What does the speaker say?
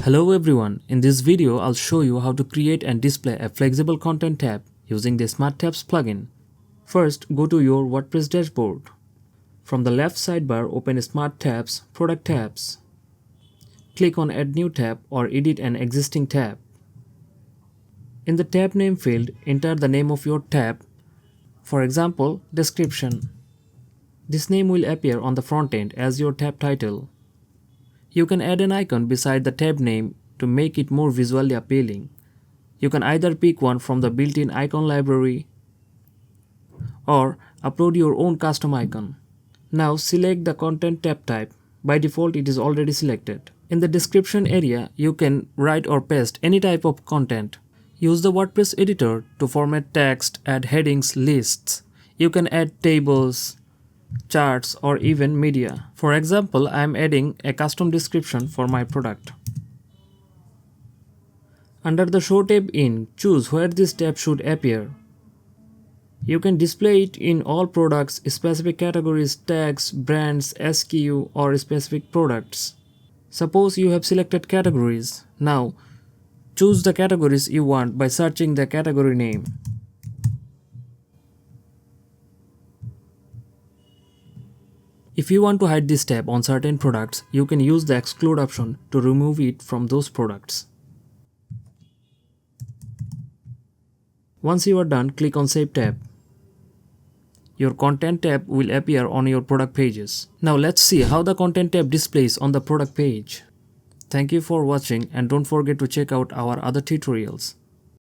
Hello everyone, in this video I'll show you how to create and display a flexible content tab using the Smart Tabs plugin. First, go to your WordPress dashboard. From the left sidebar, open Smart Tabs, Product Tabs. Click on Add New Tab or edit an existing tab. In the tab name field, enter the name of your tab, for example, Description. This name will appear on the front end as your tab title. You can add an icon beside the tab name to make it more visually appealing. You can either pick one from the built-in icon library or upload your own custom icon. Now select the content tab type. By default, it is already selected. In the description area, you can write or paste any type of content. Use the WordPress editor to format text, add headings, lists. You can add tables, charts, or even media. For example, I am adding a custom description for my product. Under the Show tab in, choose where this tab should appear. You can display it in all products, specific categories, tags, brands, SKU, or specific products. Suppose you have selected categories. Now, choose the categories you want by searching the category name. If you want to hide this tab on certain products, you can use the exclude option to remove it from those products. Once you are done, click on Save tab. Your content tab will appear on your product pages. Now let's see how the content tab displays on the product page. Thank you for watching and don't forget to check out our other tutorials.